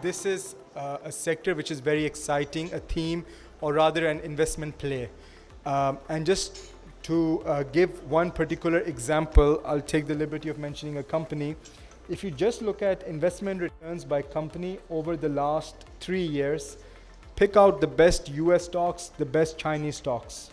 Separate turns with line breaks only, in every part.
this is a sector which is very exciting, a theme, or rather an investment play. And just to give one particular example, I'll take the liberty of mentioning a company. If you just look at investment returns by company over the last 3 years, pick out the best US stocks, the best Chinese stocks.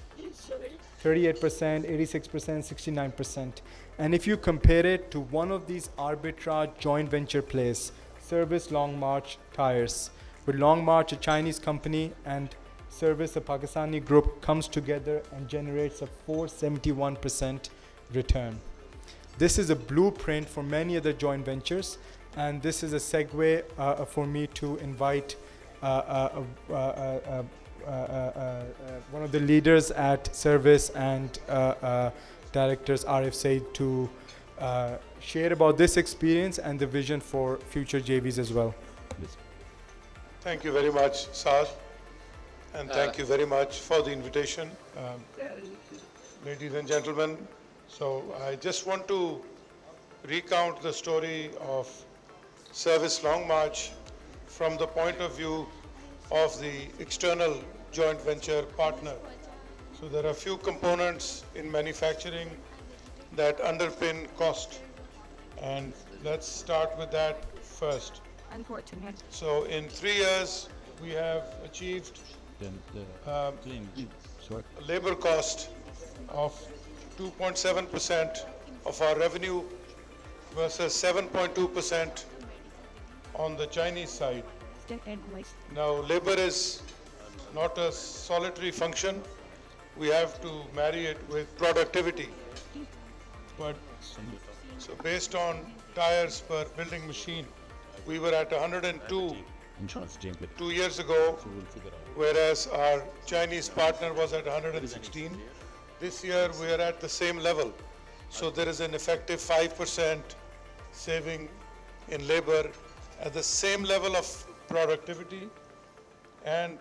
38%, 86%, 69%. And if you compare it to one of these arbitrage joint venture plays, Service Long March Tires, with Long March, a Chinese company, and Service, a Pakistani group, comes together and generates a 471% return. This is a blueprint for many other joint ventures, and this is a segue for me to invite one of the leaders at Service and directors, Arif Saeed, to share about this experience and the vision for future JVs as well.
Thank you very much, Saad, and thank you very much for the invitation, ladies and gentlemen. So I just want to recount the story of Service Long March from the point of view of the external joint venture partner. So there are a few components in manufacturing that underpin cost, and let's start with that first. So in 3 years, we have achieved a labor cost of 2.7% of our revenue versus 7.2% on the Chinese side. Now, labor is not a solitary function. We have to marry it with productivity. But so based on tires per building machine, we were at 102 2 years ago, whereas our Chinese partner was at 116. This year we are at the same level. So there is an effective 5% saving in labor at the same level of productivity and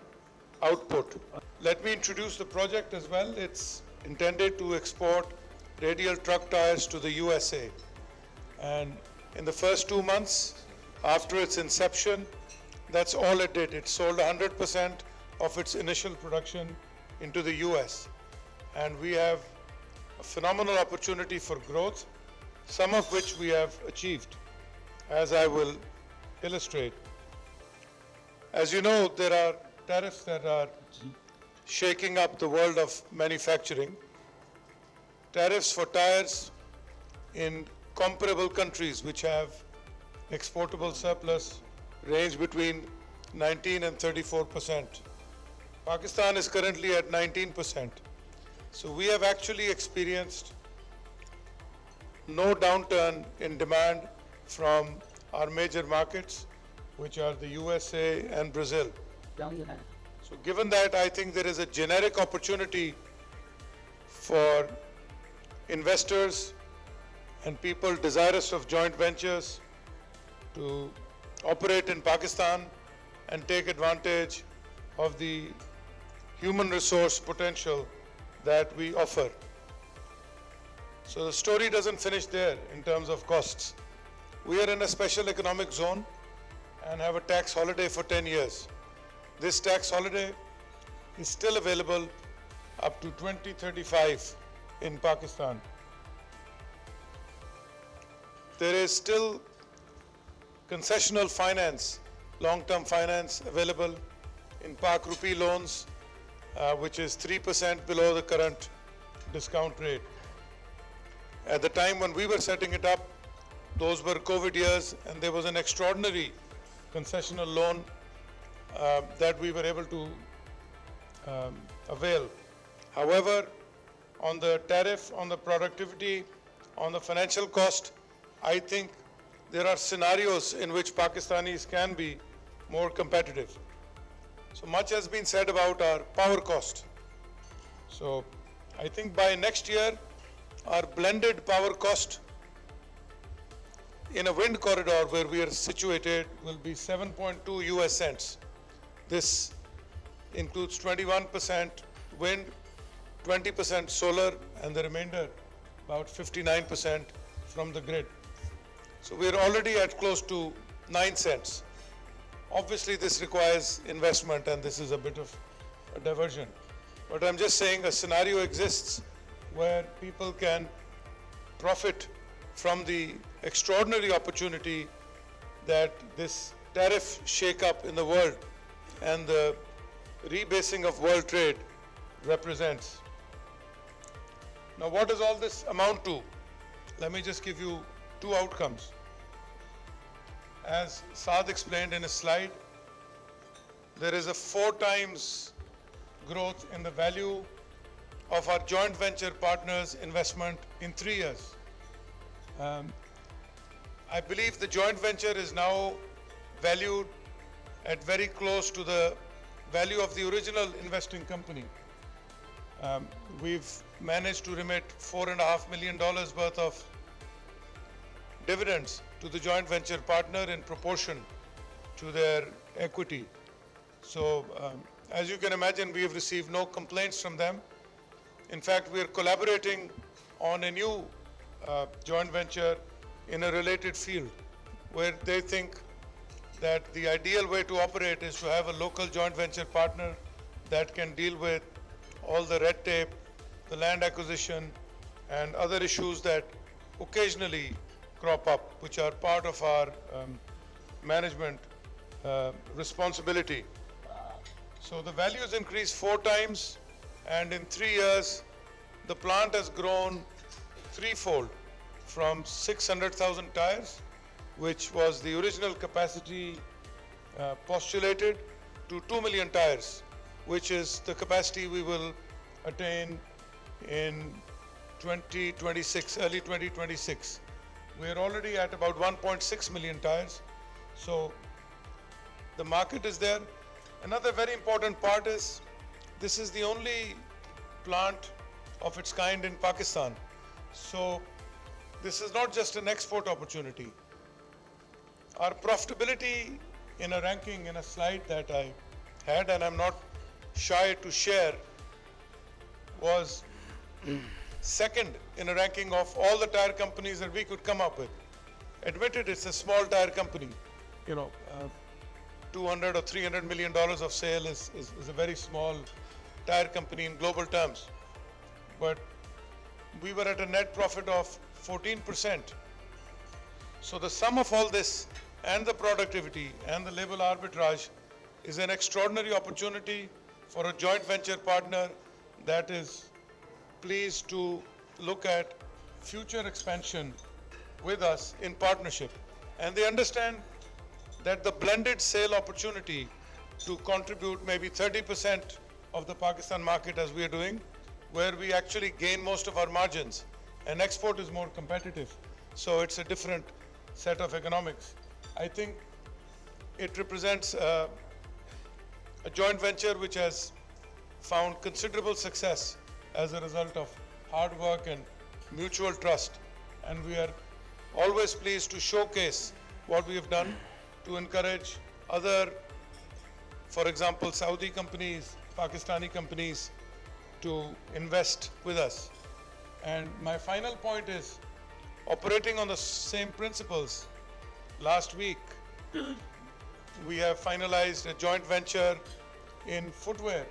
output. Let me introduce the project as well. It's intended to export radial truck tires to the USA. And in the first 2 months after its inception, that's all it did. It sold 100% of its initial production into the US. And we have a phenomenal opportunity for growth, some of which we have achieved, as I will illustrate. As you know, there are tariffs that are shaking up the world of manufacturing. Tariffs for tires in comparable countries which have exportable surplus range between 19 and 34%. Pakistan is currently at 19%. So we have actually experienced no downturn in demand from our major markets, which are the USA and Brazil. So given that, I think there is a generic opportunity for investors and people desirous of joint ventures to operate in Pakistan and take advantage of the human resource potential that we offer. So the story doesn't finish there in terms of costs. We are in a special economic zone and have a tax holiday for 10 years. This tax holiday is still available up to 2035 in Pakistan. There is still concessional finance, long-term finance available in Pak Rupee loans, which is 3% below the current discount rate. At the time when we were setting it up, those were COVID years, and there was an extraordinary concessional loan that we were able to avail. However, on the tariff, on the productivity, on the financial cost, I think there are scenarios in which Pakistanis can be more competitive. So much has been said about our power cost. So I think by next year, our blended power cost in a wind corridor where we are situated will be 7.2 US cents. This includes 21% wind, 20% solar, and the remainder, about 59% from the grid. So we are already at close to 9 cents. Obviously, this requires investment, and this is a bit of a diversion. But I'm just saying a scenario exists where people can profit from the extraordinary opportunity that this tariff shake-up in the world and the rebasing of world trade represents. Now, what does all this amount to? Let me just give you two outcomes. As Saad explained in his slide, there is a 4 times growth in the value of our joint venture partners' investment in 3 years. I believe the joint venture is now valued at very close to the value of the original investing company. We've managed to remit $4.5 million worth of dividends to the joint venture partner in proportion to their equity. So, as you can imagine, we have received no complaints from them. In fact, we are collaborating on a new joint venture in a related field where they think that the ideal way to operate is to have a local joint venture partner that can deal with all the red tape, the land acquisition, and other issues that occasionally crop up, which are part of our management responsibility. So the value has increased 4 times, and in 3 years, the plant has grown threefold from 600,000 tires, which was the original capacity postulated, to 2 million tires, which is the capacity we will attain in 2026, early 2026. We are already at about 1.6 million tires. So the market is there. Another very important part is this is the only plant of its kind in Pakistan. So this is not just an export opportunity. Our profitability in a ranking, in a slide that I had, and I'm not shy to share, was second in a ranking of all the tire companies that we could come up with. Admitted it's a small tire company, 200 or 300 million dollars of sale is a very small tire company in global terms. But we were at a net profit of 14%. So the sum of all this and the productivity and the labor arbitrage is an extraordinary opportunity for a joint venture partner that is pleased to look at future expansion with us in partnership. And they understand that the blended sale opportunity to contribute maybe 30% of the Pakistan market as we are doing, where we actually gain most of our margins, and export is more competitive. So it's a different set of economics. I think it represents a joint venture which has found considerable success as a result of hard work and mutual trust. And we are always pleased to showcase what we have done to encourage other, for example, Saudi companies, Pakistani companies to invest with us. And my final point is, operating on the same principles, last week we have finalized a joint venture in footwear,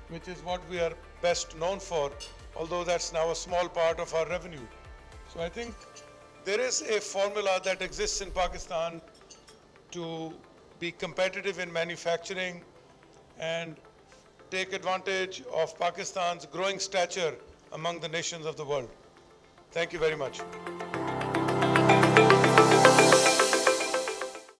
which is what we are best known for, although that's now a small part of our revenue. So I think there is a formula that exists in Pakistan to be competitive in manufacturing and take advantage of Pakistan's growing stature among the nations of the world. Thank you very much.